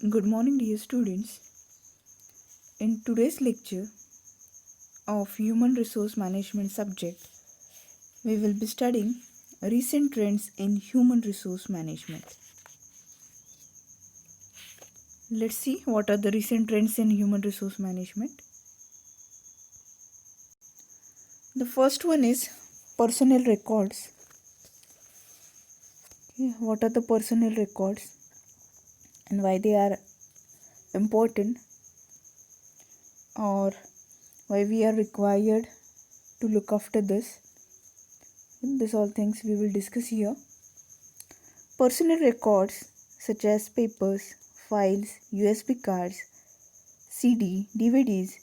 Good morning, dear students. In today's lecture of Human Resource Management subject, we will be studying recent trends in human resource management. Let's see what are the recent trends in human resource management. The first one is personnel records. Okay, what are the personnel records and why they are important, or why we are required to look after this? These all things we will discuss here. Personal records such as papers, files, USB cards, CD, DVDs,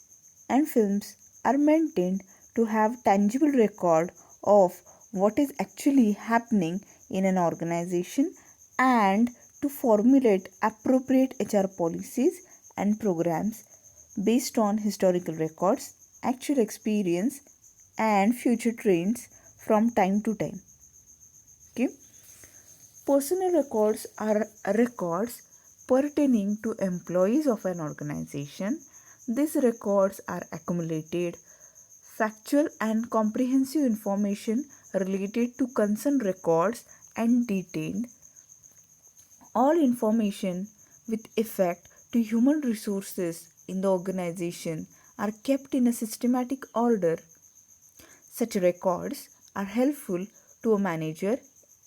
and films are maintained to have tangible record of what is actually happening in an organization and to formulate appropriate HR policies and programs based on historical records, actual experience, and future trends from time to time. Okay. Personal records are records pertaining to employees of an organization. These records are accumulated factual and comprehensive information related to concerned records and detained all information with effect to human resources in the organization are kept in a systematic order. Such records are helpful to a manager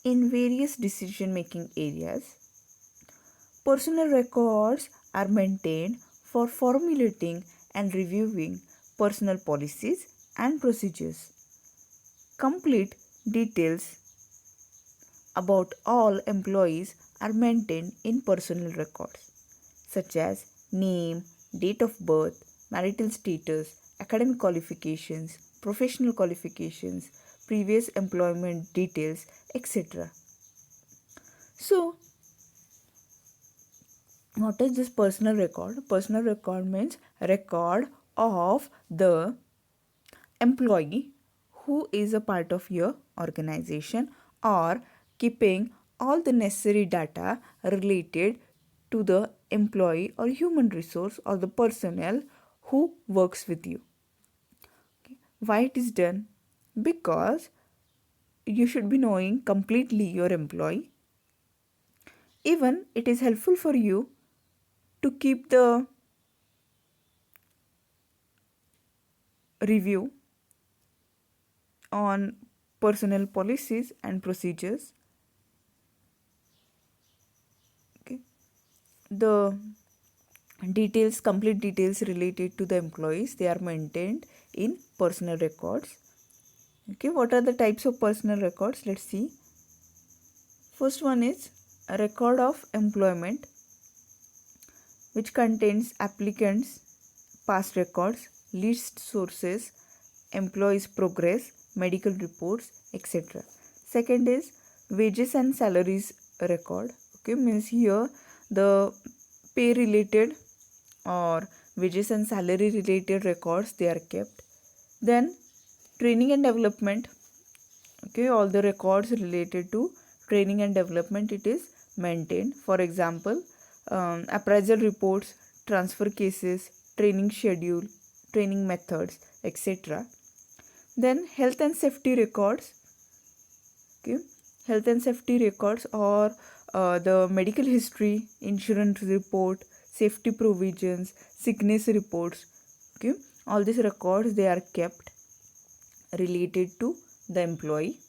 in various decision making areas. Personal records are maintained for formulating and reviewing personal policies and procedures. Complete details about all employees are maintained in personal records, such as name, date of birth, marital status, academic qualifications, professional qualifications, previous employment details, etc. So, what is this personal record? Personal record means record of the employee who is a part of your organization or keeping all the necessary data related to the employee or human resource or the personnel who works with you. Okay. Why it is done? Because you should be knowing completely your employee. Even it is helpful for you to keep the review on personnel policies and procedures. Okay. The details, complete details related to the employees, they are maintained in personal records. Okay, what are the types of personal records? Let's see. First one is a record of employment, which contains applicants' past records, list sources, employees' progress, medical reports, etc. Second is wages and salaries record. Okay, means here the pay related or wages and salary related records they are kept. Then training and development. Okay, all the records related to training and development it is maintained. For example, appraisal reports, transfer cases, training schedule, training methods, etc. Then health and safety records. Okay, health and safety records or the medical history, insurance report, safety provisions, sickness reports. Okay, all these records they are kept related to the employee.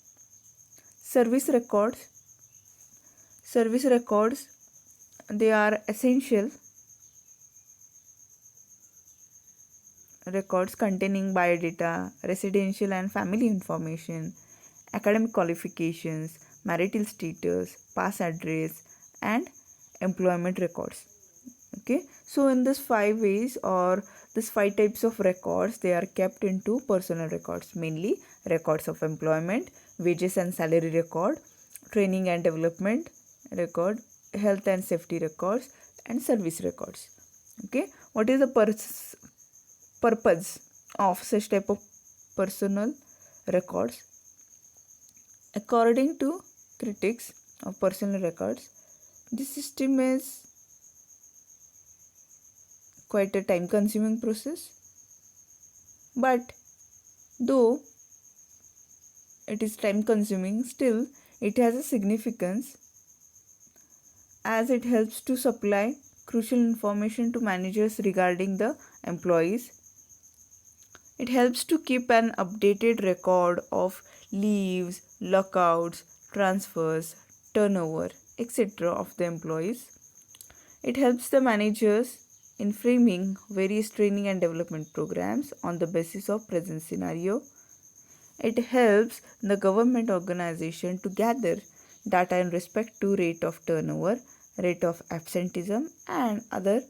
Service records they are essential records containing biodata, residential and family information, academic qualifications, marital status, past address, and employment records. Okay, so in this five ways or this five types of records they are kept into personal records, mainly records of employment, wages and salary record, training and development record, health and safety records, and service records. Okay, what is the purpose of such type of personal records? According to critics of personal records, this system is quite a time consuming process, but though it is time consuming, still it has a significance as it helps to supply crucial information to managers regarding the employees. It helps to keep an updated record of leaves, lockouts, transfers, turnover, etc. of the employees. It helps the managers in framing various training and development programs on the basis of present scenario. It helps the government organization to gather data in respect to rate of turnover, rate of absenteeism and other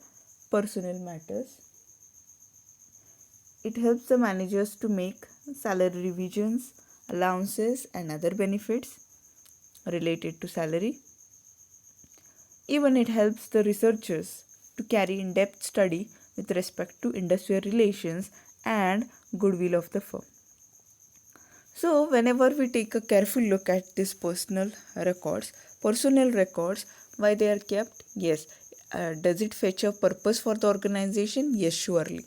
personnel matters. It helps the managers to make salary revisions, allowances and other benefits related to salary. Even it helps the researchers to carry in-depth study with respect to industrial relations and goodwill of the firm. So whenever we take a careful look at these personal records, why they are kept? Yes. Does it fetch a purpose for the organization? Yes, surely.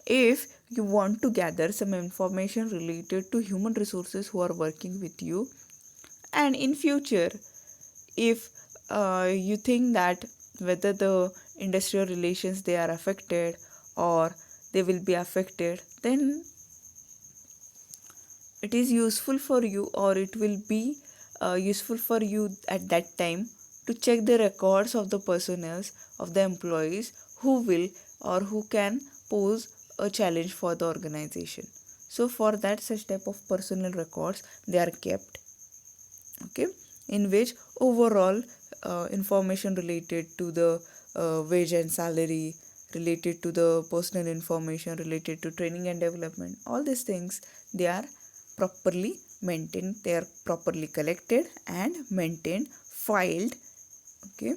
If you want to gather some information related to human resources who are working with you, and in future if you think that whether the industrial relations they are affected or they will be affected, then it is useful for you or it will be useful for you at that time to check the records of the personnel of the employees who will or who can pose a challenge for the organization. So for that such type of personal records they are kept, okay, in which overall information related to the wage and salary, related to the personal information, related to training and development, all these things they are properly maintained, they are properly collected and maintained, filed, okay.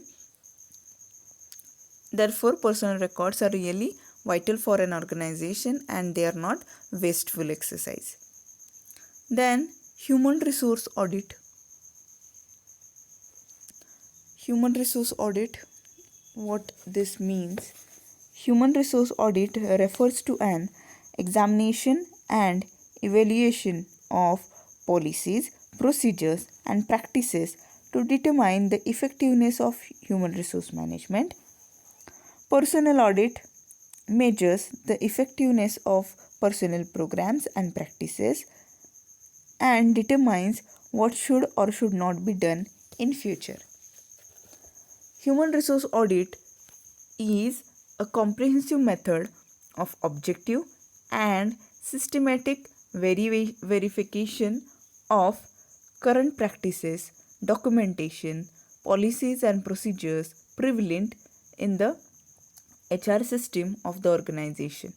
Therefore personal records are really vital for an organization and they are not wasteful exercise. Then human resource audit. Human resource audit, what this means? Human resource audit refers to an examination and evaluation of policies, procedures, and practices to determine the effectiveness of human resource management. Personnel audit measures the effectiveness of personnel programs and practices and determines what should or should not be done in future. Human resource audit is a comprehensive method of objective and systematic verification of current practices, documentation, policies and procedures prevalent in the HR system of the organization.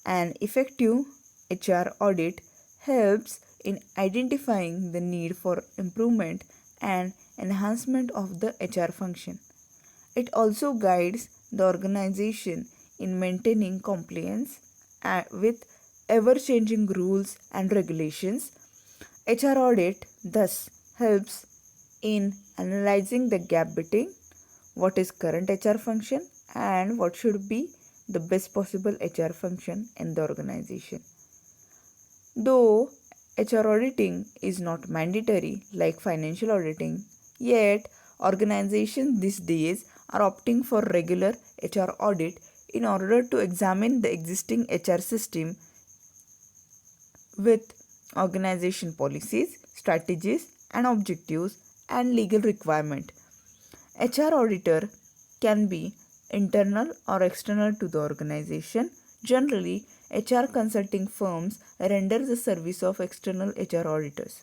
An effective HR audit helps in identifying the need for improvement and enhancement of the HR function. It also guides the organization in maintaining compliance with ever-changing rules and regulations. HR audit thus helps in analyzing the gap between what is current HR function and what should be the best possible HR function in the organization. Though HR auditing is not mandatory like financial auditing, yet organizations these days are opting for regular HR audit in order to examine the existing HR system with organization policies, strategies and objectives and legal requirement. HR auditor can be internal or external to the organization. Generally, HR consulting firms render the service of external HR auditors.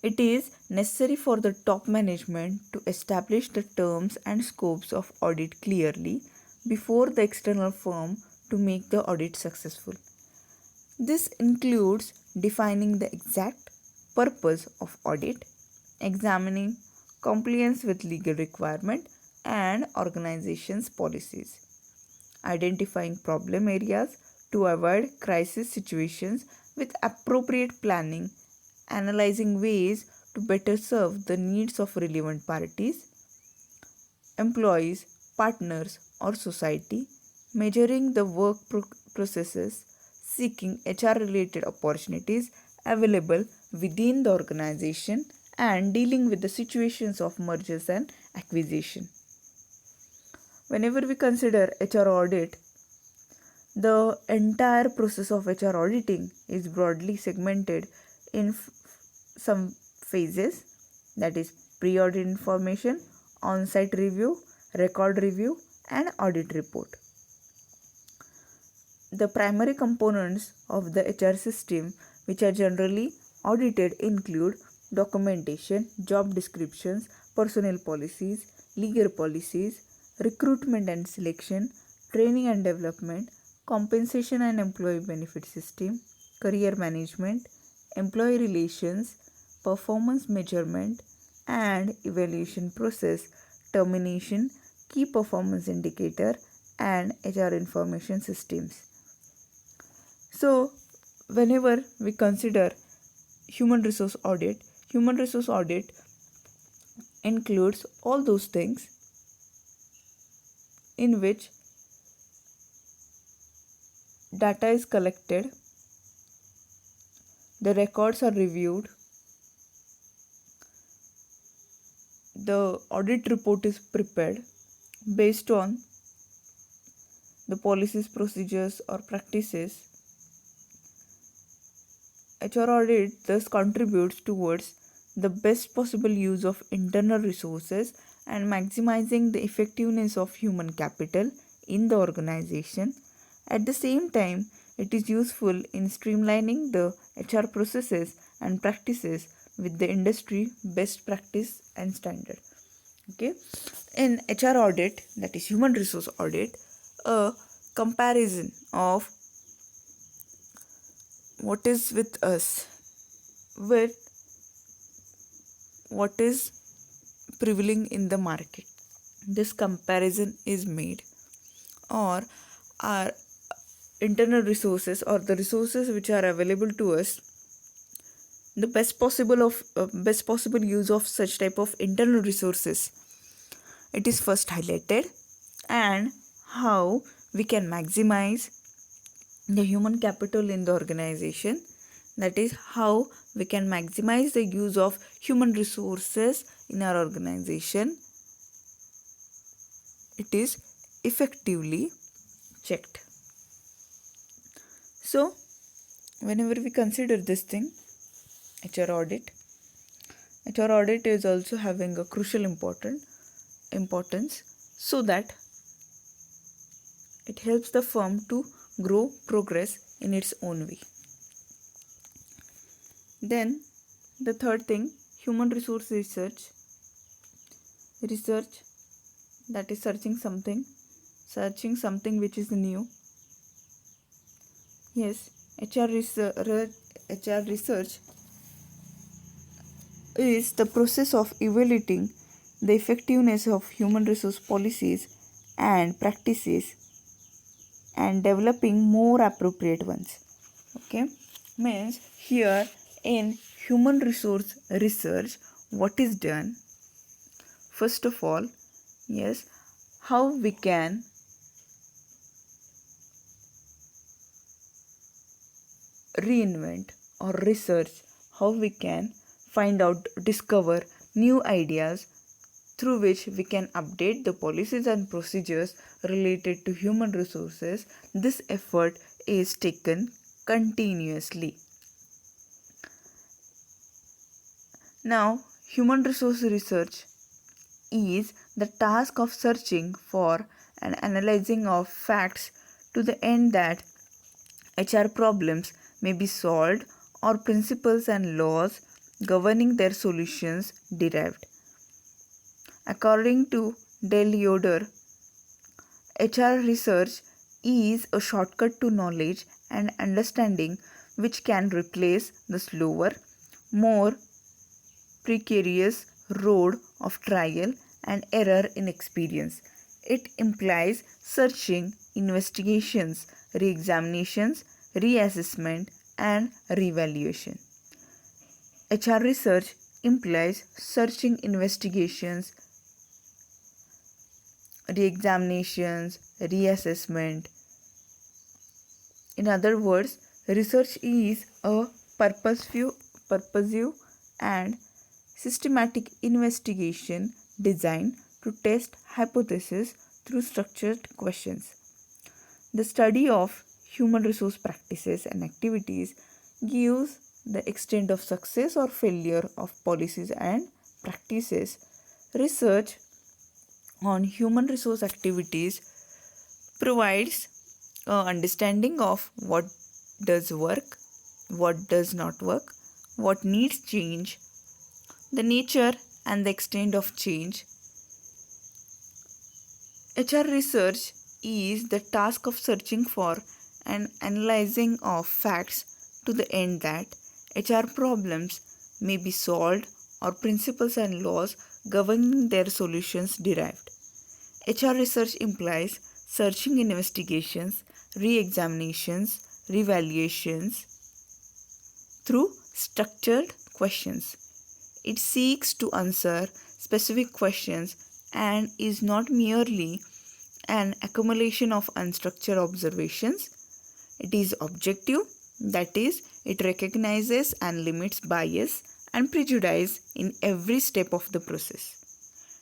It is necessary for the top management to establish the terms and scopes of audit clearly before the external firm to make the audit successful. This includes defining the exact purpose of audit, examining compliance with legal requirement and organization's policies, identifying problem areas to avoid crisis situations with appropriate planning, analyzing ways to better serve the needs of relevant parties, employees, partners, or society, measuring the work processes, seeking HR related opportunities available within the organization, and dealing with the situations of mergers and acquisition. Whenever we consider HR audit, the entire process of HR auditing is broadly segmented in some phases, that is pre-audit information, on-site review, record review, and audit report. The primary components of the HR system which are generally audited include documentation, job descriptions, personnel policies, legal policies, recruitment and selection, training and development, compensation and employee benefit system, career management, employee relations, performance measurement and evaluation process, termination, key performance indicator, and HR information systems. So, whenever we consider human resource audit includes all those things in which data is collected, the records are reviewed, the audit report is prepared based on the policies, procedures, or practices. HR audit thus contributes towards the best possible use of internal resources and maximizing the effectiveness of human capital in the organization. At the same time, it is useful in streamlining the HR processes and practices with the industry best practice and standard. Okay, in HR audit, that is human resource audit, a comparison of what is with us with what is prevailing in the market. This comparison is made, or our internal resources or the resources which are available to us, the best possible use of such type of internal resources, it is first highlighted, and how we can maximize the human capital in the organization, that is how we can maximize the use of human resources in our organization, it is effectively checked. So whenever we consider this thing, HR audit is also having a crucial importance, so that it helps the firm to progress in its own way. Then the third thing, human resource research, that is searching something which is new. Yes, HR research is the process of evaluating the effectiveness of human resource policies and practices and developing more appropriate ones. Okay, means here in human resource research, what is done? First of all, yes, how we can reinvent or research, how we can find out, discover new ideas through which we can update the policies and procedures related to human resources. This effort is taken continuously. Now, human resource research is the task of searching for and analyzing of facts to the end that HR problems may be solved or principles and laws governing their solutions derived. According to Del Yoder, HR research is a shortcut to knowledge and understanding which can replace the slower, more precarious road of trial and error in experience. It implies searching, investigations, re-examinations, reassessment, and revaluation. HR research implies searching, investigations, re-examinations, reassessment. In other words, research is a purposive and systematic investigation designed to test hypotheses through structured questions. The study of human resource practices and activities gives the extent of success or failure of policies and practices. Research on human resource activities provides an understanding of what does work, what does not work, what needs change, the nature and the extent of change. HR research is the task of searching for and analyzing of facts to the end that HR problems may be solved or principles and laws governing their solutions derived. HR research implies searching investigations, re-examinations, revaluations through structured questions. It seeks to answer specific questions and is not merely an accumulation of unstructured observations. It is objective, that is, it recognizes and limits bias and prejudice in every step of the process.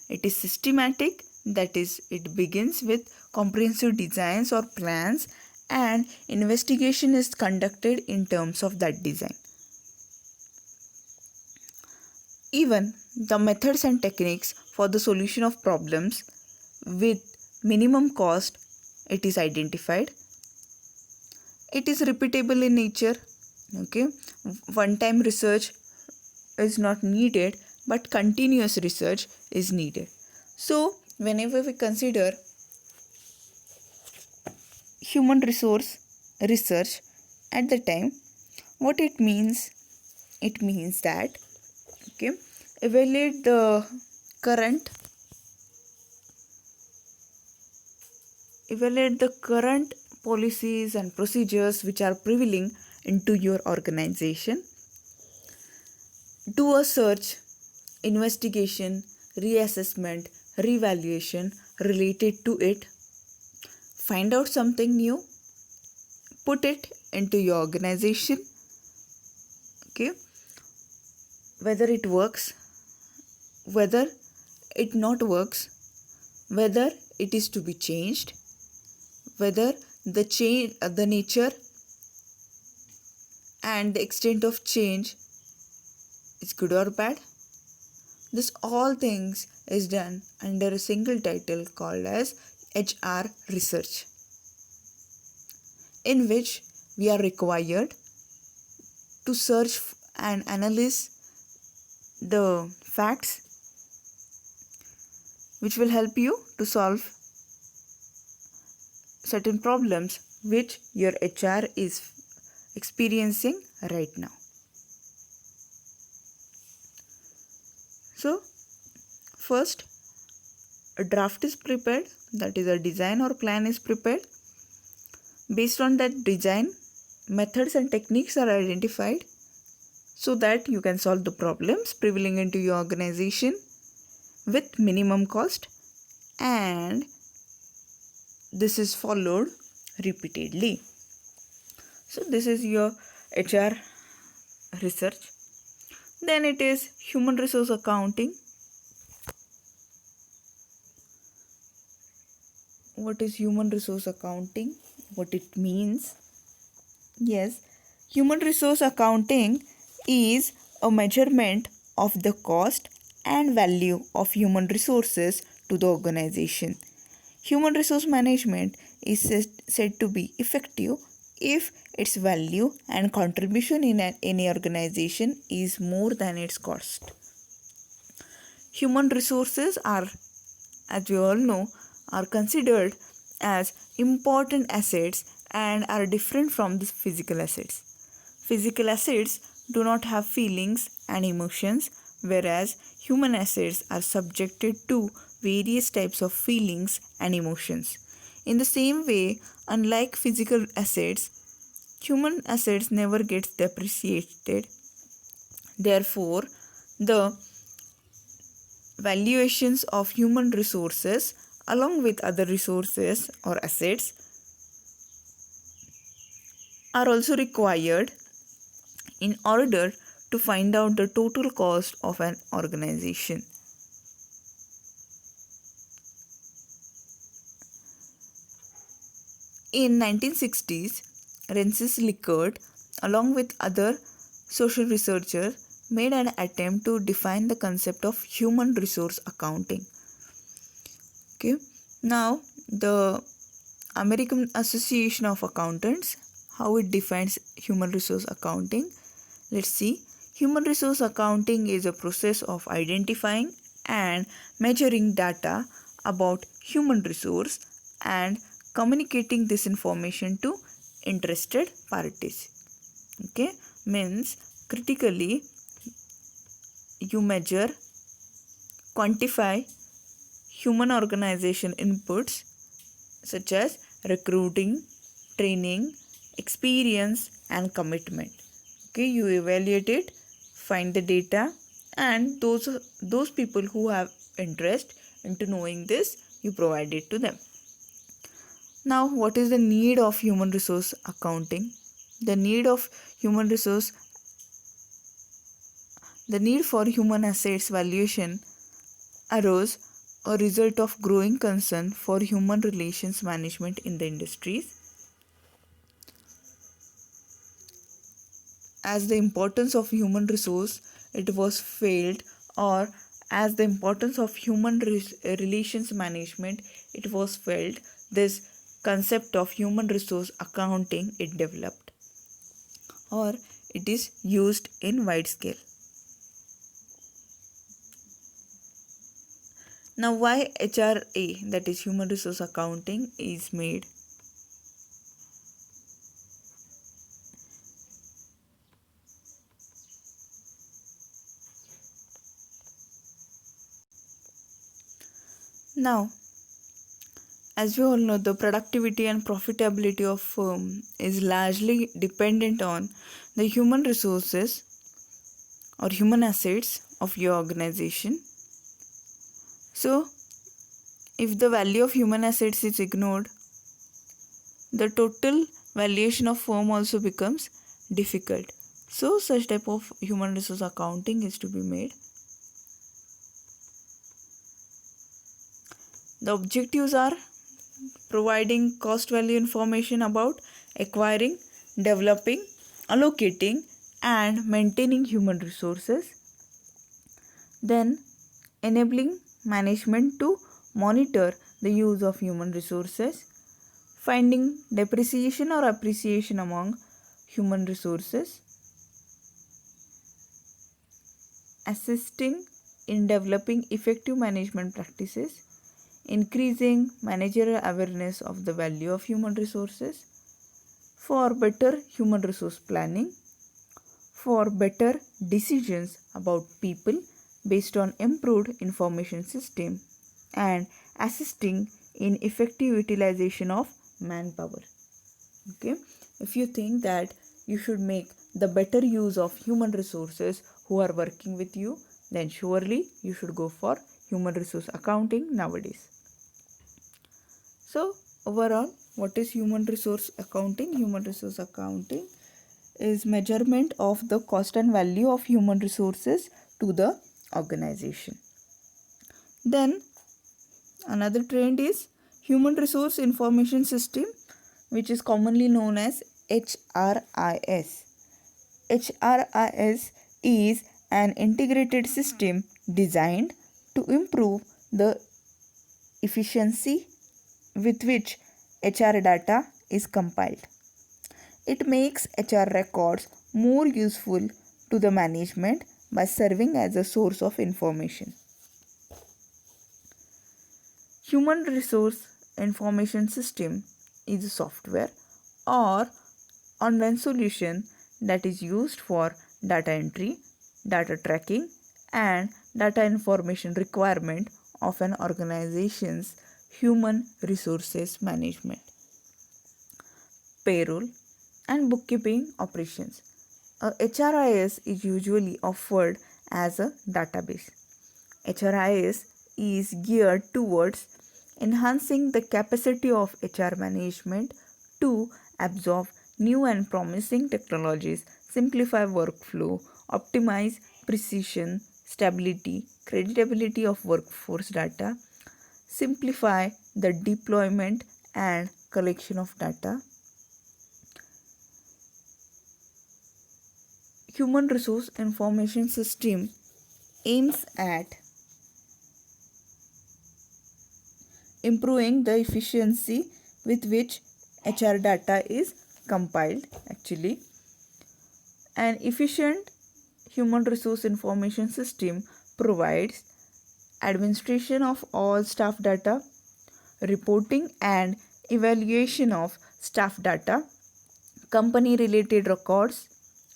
It is systematic, that is, it begins with comprehensive designs or plans and investigation is conducted in terms of that design. Even the methods and techniques for the solution of problems with minimum cost, it is identified. It is repeatable in nature. Okay, one-time research is not needed, but continuous research is needed. So, whenever we consider human resource research at the time, what it means that evaluate the current policies and procedures which are prevailing into your organization. Do a search, investigation, reassessment, revaluation related to it. Find out something new, put it into your organization. Okay, whether it works, whether it not works, whether it is to be changed, whether the nature and the extent of change is good or bad. This all things is done under a single title called as HR research, in which we are required to search and analyze the facts which will help you to solve certain problems which your HR is experiencing right now. So, first, a draft is prepared, that is, a design or plan is prepared. Based on that design, methods and techniques are identified so that you can solve the problems prevailing into your organization with minimum cost, and this is followed repeatedly. So this is your HR research. Then it is human resource accounting. What is human resource accounting? What it means? Yes, human resource accounting is a measurement of the cost and value of human resources to the organization. Human resource management is said to be effective if its value and contribution in any organization is more than its cost. Human resources are, as we all know, are considered as important assets and are different from the physical assets. Physical assets do not have feelings and emotions, whereas human assets are subjected to various types of feelings and emotions. In the same way, unlike physical assets, human assets never get depreciated. Therefore, the valuations of human resources along with other resources or assets, are also required in order to find out the total cost of an organization. In 1960s, Rensis Likert, along with other social researchers, made an attempt to define the concept of human resource accounting. Okay, now the American Association of Accountants, how it defines human resource accounting. Let's see. Human resource accounting is a process of identifying and measuring data about human resource and communicating this information to interested parties. Okay, means critically you measure, quantify human organization inputs such as recruiting, training, experience, and commitment. Okay, you evaluate it, find the data, and those people who have interest into knowing this, you provide it to them. Now, what is the need of human resource accounting? The need for human assets valuation arose a result of growing concern for human relations management in the industries. As the importance of human resource it was felt, or as the importance of human relations management it was felt, this concept of human resource accounting it developed, or it is used in wide scale. Now, why HRA, that is human resource accounting, is made? Now, as we all know, the productivity and profitability of firm is largely dependent on the human resources or human assets of your organization. So, if the value of human assets is ignored, the total valuation of firm also becomes difficult. So, such type of human resource accounting is to be made. The objectives are providing cost value information about acquiring, developing, allocating, and maintaining human resources. Then, enabling management to monitor the use of human resources, finding depreciation or appreciation among human resources, assisting in developing effective management practices, increasing managerial awareness of the value of human resources, for better human resource planning, for better decisions about people based on improved information system, and assisting in effective utilization of manpower. Okay, if you think that you should make the better use of human resources who are working with you, then surely you should go for human resource accounting nowadays. So, overall, what is human resource accounting? Human resource accounting is measurement of the cost and value of human resources to the organization. Then, another trend is human resource information system, which is commonly known as HRIS. HRIS is an integrated system designed to improve the efficiency with which HR data is compiled. It makes HR records more useful to the management by serving as a source of information. Human resource information system is a software or online solution that is used for data entry, data tracking, and data information requirement of an organization's human resources management, payroll, and bookkeeping operations. A HRIS is usually offered as a database. HRIS is geared towards enhancing the capacity of HR management to absorb new and promising technologies, simplify workflow, optimize precision, stability, credibility of workforce data, simplify the deployment and collection of data. Human resource information system aims at improving the efficiency with which HR data is compiled. Actually, an efficient human resource information system provides administration of all staff data, reporting and evaluation of staff data, company related records,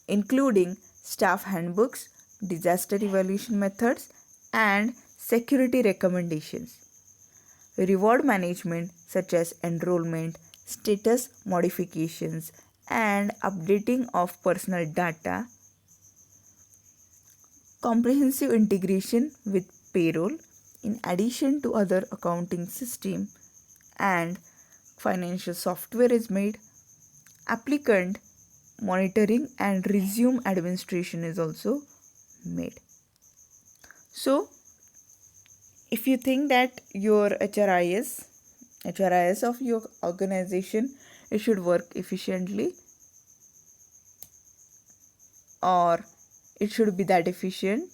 including staff handbooks, disaster evaluation methods, and security recommendations. Reward management, such as enrollment, status modifications, and updating of personal data. Comprehensive integration with payroll, in addition to other accounting system and financial software is made. Applicant monitoring and resume administration is also made. So, if you think that your HRIS of your organization, it should work efficiently, or it should be that efficient,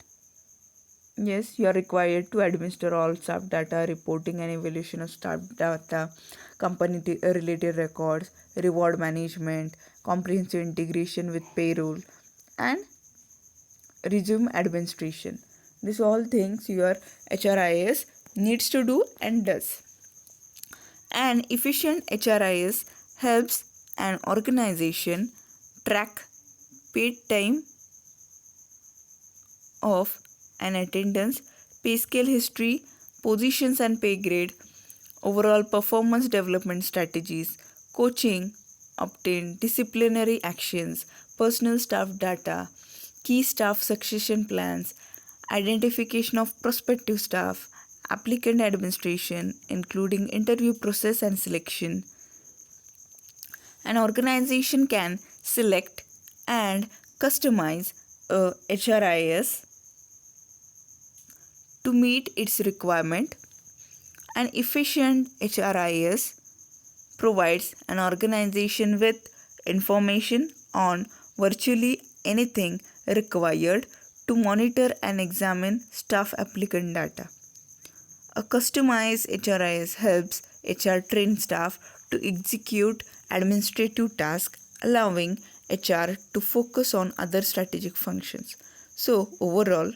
yes, you are required to administer all staff data, reporting and evaluation of staff data, company related records, reward management, comprehensive integration with payroll, and resume administration. These all things your HRIS needs to do and does. An efficient HRIS helps an organization track paid time of an attendance, pay scale history, positions and pay grade, overall performance development strategies, coaching, obtain disciplinary actions, personal staff data, key staff succession plans, identification of prospective staff, applicant administration, including interview process and selection. An organization can select and customize a HRIS to meet its requirement. An efficient HRIS provides an organization with information on virtually anything required to monitor and examine staff applicant data. A customized HRIS helps HR trained staff to execute administrative tasks, allowing HR to focus on other strategic functions. So, overall,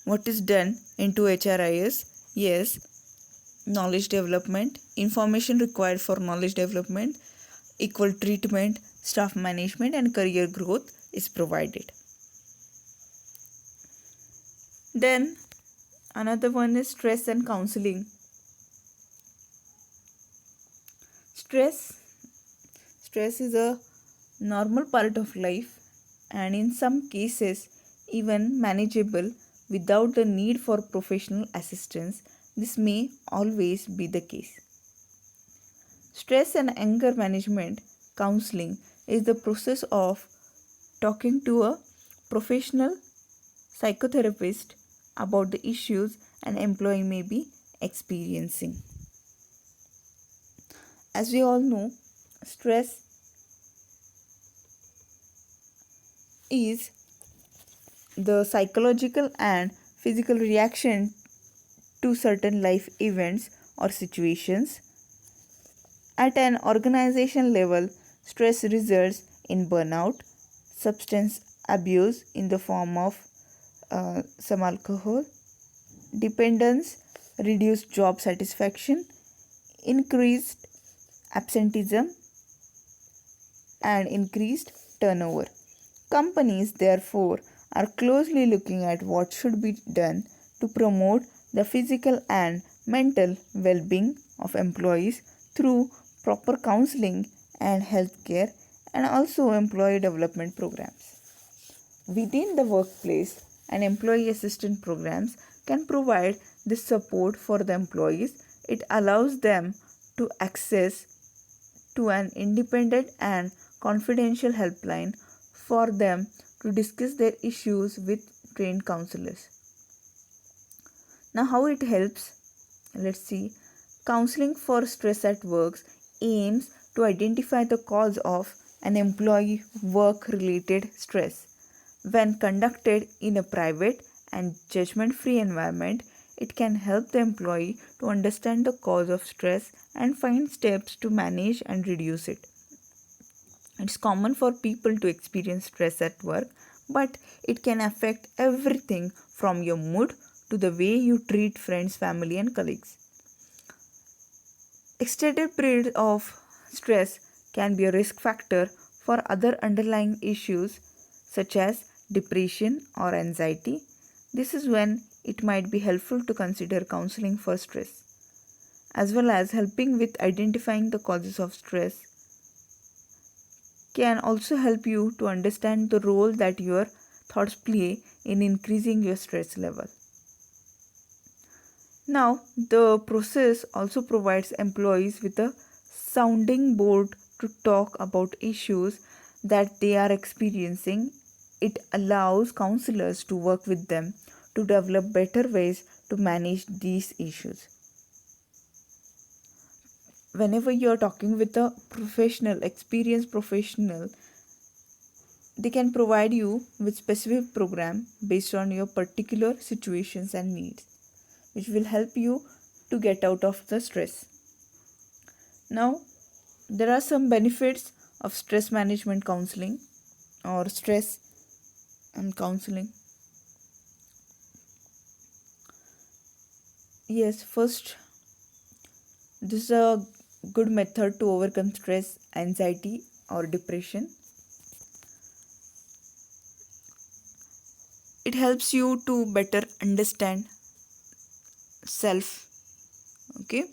what is done into HRIS? Yes, knowledge development, information required for knowledge development, equal treatment, staff management, and career growth is provided. Then, another one is stress and counseling. Stress is a normal part of life and in some cases even manageable without the need for professional assistance. This may always be the case. Stress and anger management counseling is the process of talking to a professional psychotherapist about the issues an employee may be experiencing. As we all know, stress is the psychological and physical reaction to certain life events or situations. At an organization level, stress results in burnout, substance abuse in the form of some alcohol, dependence, reduced job satisfaction, increased absenteeism, and increased turnover. Companies, therefore, are closely looking at what should be done to promote the physical and mental well-being of employees through proper counseling and healthcare, and also employee development programs. Within the workplace, an employee assistance programs can provide this support for the employees. It allows them to access to an independent and confidential helpline for them to discuss their issues with trained counselors. Now, how it helps? Let's see. Counseling for stress at work aims to identify the cause of an employee work related stress. When conducted in a private and judgment free environment, it can help the employee to understand the cause of stress and find steps to manage and reduce it. It's common for people to experience stress at work, but it can affect everything from your mood to the way you treat friends, family, and colleagues. Extended period of stress can be a risk factor for other underlying issues such as depression or anxiety. This is when it might be helpful to consider counseling for stress, as well as helping with identifying the causes of stress can also help you to understand the role that your thoughts play in increasing your stress level. Now, the process also provides employees with a sounding board to talk about issues that they are experiencing. It allows counselors to work with them to develop better ways to manage these issues. Whenever you are talking with a professional, experienced professional, they can provide you with specific program based on your particular situations and needs, which will help you to get out of the stress. Now, there are some benefits of stress management counseling or stress and counseling. Yes, first, this is a good method to overcome stress, anxiety, or depression. It helps you to better understand self. Okay,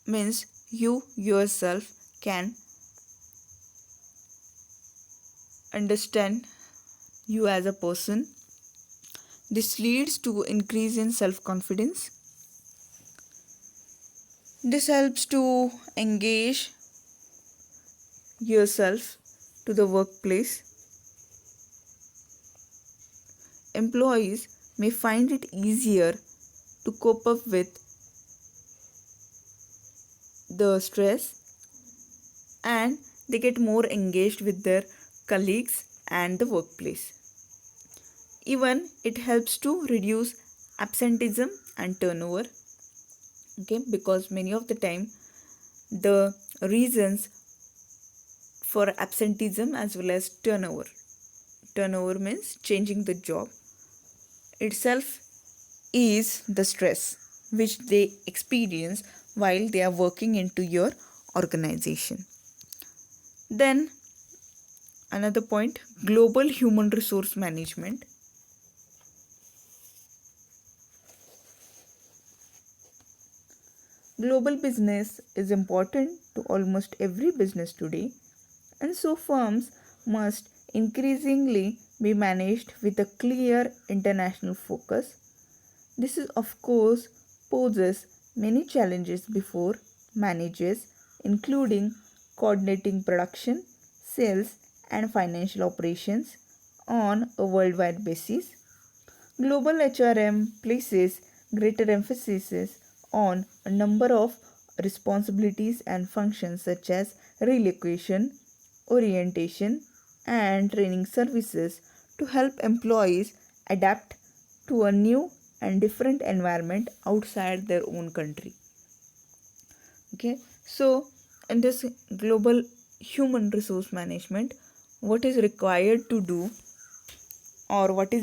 means you yourself can understand you as a person. This leads to increase in self confidence. This helps to engage yourself to the workplace. Employees may find it easier to cope up with the stress, and they get more engaged with their colleagues and the workplace. Even it helps to reduce absenteeism and turnover. Okay, because many of the time the reasons for absenteeism as well as turnover means changing the job itself is the stress which they experience while they are working into your organization. Then another point, global human resource management. Global business is important to almost every business today, and so firms must increasingly be managed with a clear international focus. This is, of course, poses many challenges before managers, including coordinating production, sales, and financial operations on a worldwide basis. Global HRM places greater emphasis on a number of responsibilities and functions such as relocation, orientation, and training services to help employees adapt to a new and different environment outside their own country. Okay, so in this global human resource management, what is required to do, or what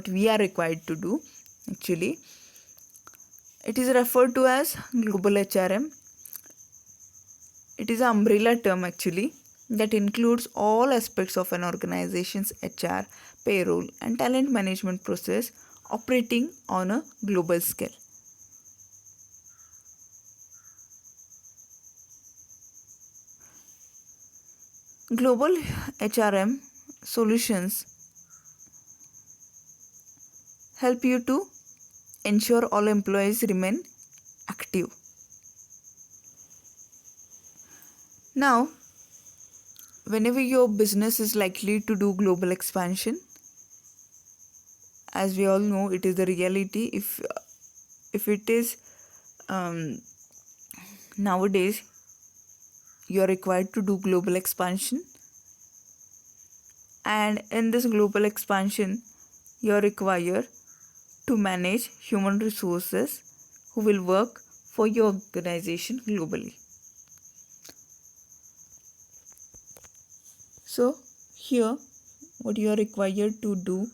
we are required to do actually, it is referred to as global HRM. It is an umbrella term actually that includes all aspects of an organization's HR, payroll, and talent management process operating on a global scale. Global HRM solutions help you to ensure all employees remain active. Now, whenever your business is likely to do global expansion, as we all know, it is the reality. If it is um, nowadays, you are required to do global expansion, and in this global expansion, you are required to manage human resources who will work for your organization globally. So here, what you are required to do,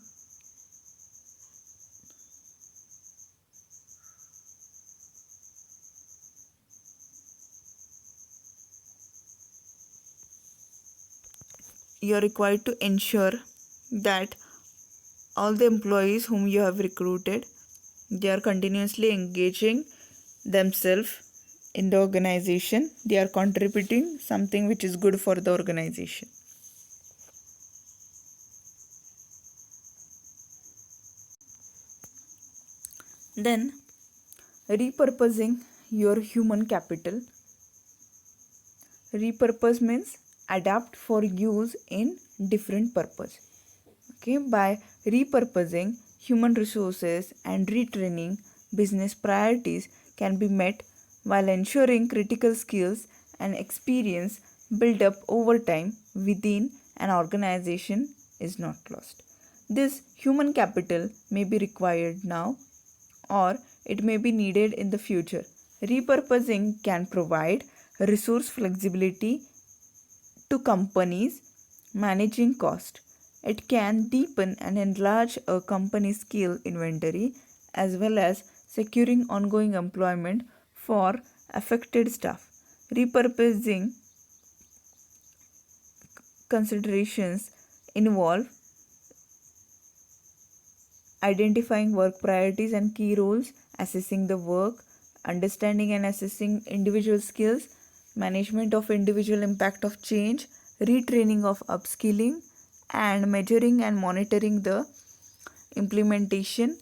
you are required to ensure that all the employees whom you have recruited, they are continuously engaging themselves in the organization. They are contributing something which is good for the organization. Then, repurposing your human capital. Repurpose means adapt for use in different purpose. Okay, by repurposing human resources and retraining, business priorities can be met while ensuring critical skills and experience built up over time within an organization is not lost. This human capital may be required now or it may be needed in the future. Repurposing can provide resource flexibility to companies managing cost. It can deepen and enlarge a company's skill inventory as well as securing ongoing employment for affected staff. Repurposing considerations involve identifying work priorities and key roles, assessing the work, understanding and assessing individual skills, management of individual impact of change, retraining of upskilling, and measuring and monitoring the implementation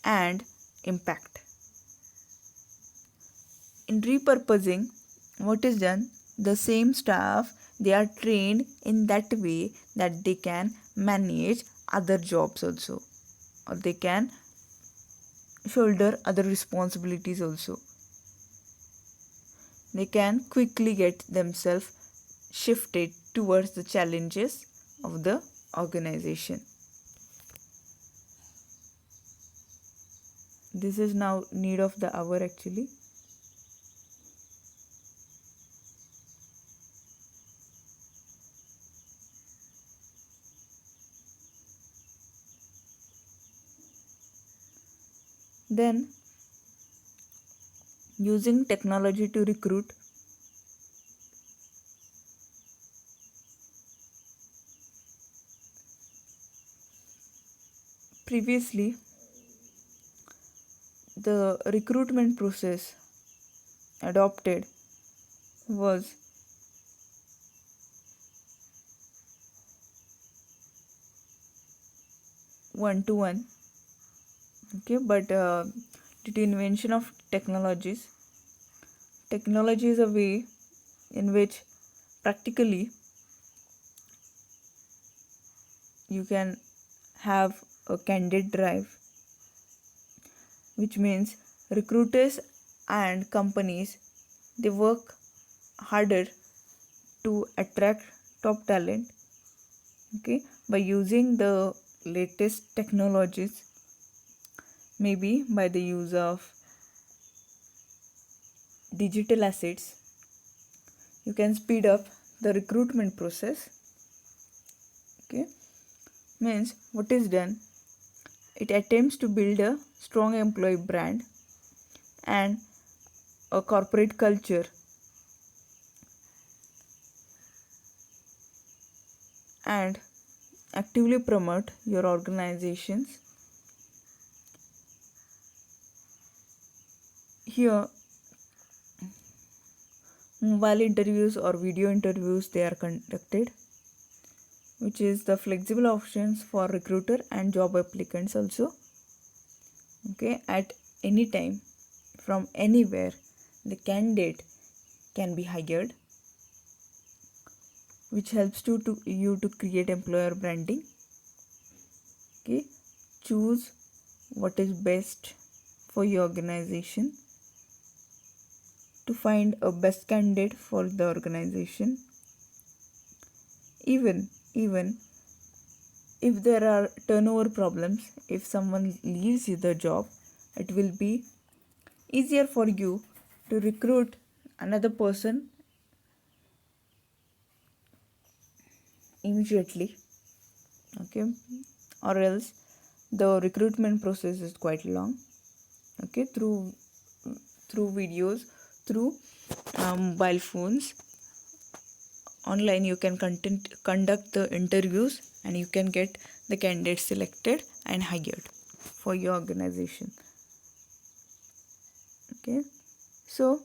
and impact. In repurposing, what is done? The same staff, they are trained in that way that they can manage other jobs also, or they can shoulder other responsibilities also. They can quickly get themselves shifted towards the challenges of the organization. This is now need of the hour actually. Then, using technology to recruit. Previously, the recruitment process adopted was one-to-one. Okay, but due to invention of technology is a way in which practically you can have a candidate drive, which means recruiters and companies, they work harder to attract top talent, okay, by using the latest technologies, maybe by the use of digital assets. You can speed up the recruitment process. Okay, means what is done, it attempts to build a strong employee brand and a corporate culture and actively promote your organizations. Here, mobile interviews or video interviews, they are conducted, which is the flexible options for recruiter and job applicants also. Okay, at anytime, from anywhere, the candidate can be hired, which helps you to create employer branding. Okay, choose what is best for your organization to find a best candidate for the organization. Even if there are turnover problems, if someone leaves the job, it will be easier for you to recruit another person immediately. Okay, or else the recruitment process is quite long. Okay, through videos, through mobile phones, online you can conduct the interviews, and you can get the candidate selected and hired for your organization. Okay, so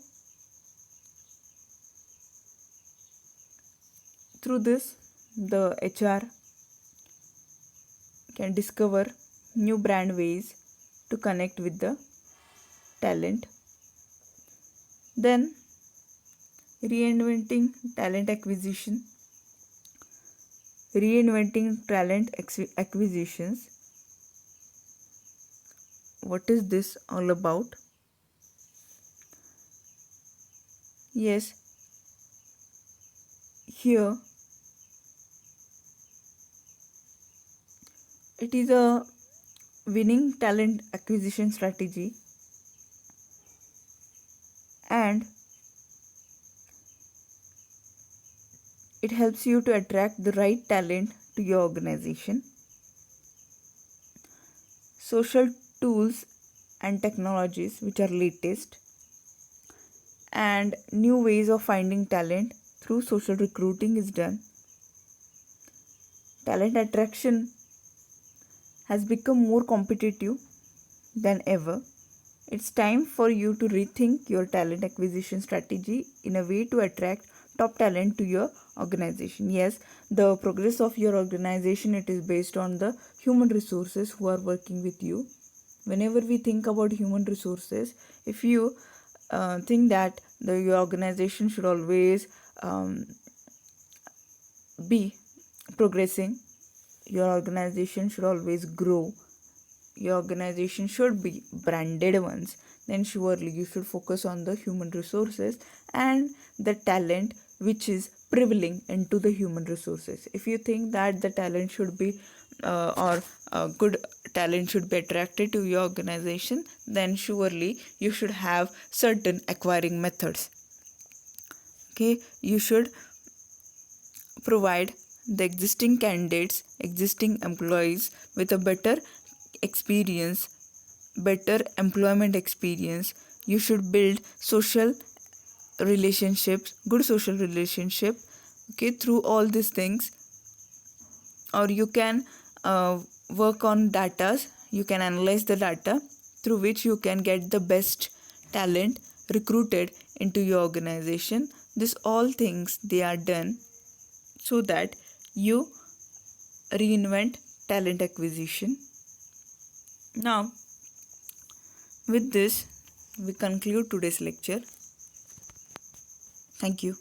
through this, the HR can discover new brand ways to connect with the talent. Then reinventing talent acquisition. Reinventing talent acquisitions. What is this all about? Yes, here it is a winning talent acquisition strategy, and it helps you to attract the right talent to your organization. Social tools and technologies which are latest, and new ways of finding talent through social recruiting is done. Talent attraction has become more competitive than ever. It's time for you to rethink your talent acquisition strategy in a way to attract top talent to your organization. Yes, the progress of your organization, it is based on the human resources who are working with you. Whenever we think about human resources, if you think that your organization should always be progressing, your organization should always grow, your organization should be branded ones, then surely you should focus on the human resources and the talent which is prevailing into the human resources. If you think that the talent should be or good talent should be attracted to your organization, then surely you should have certain acquiring methods. Okay, you should provide the existing candidates, existing employees with a better experience, better employment experience. You should build social relationships, good social relationship, okay, through all these things. Or you can work on data, you can analyze the data through which you can get the best talent recruited into your organization. This all things they are done so that you reinvent talent acquisition. Now, with this, we conclude today's lecture. Thank you.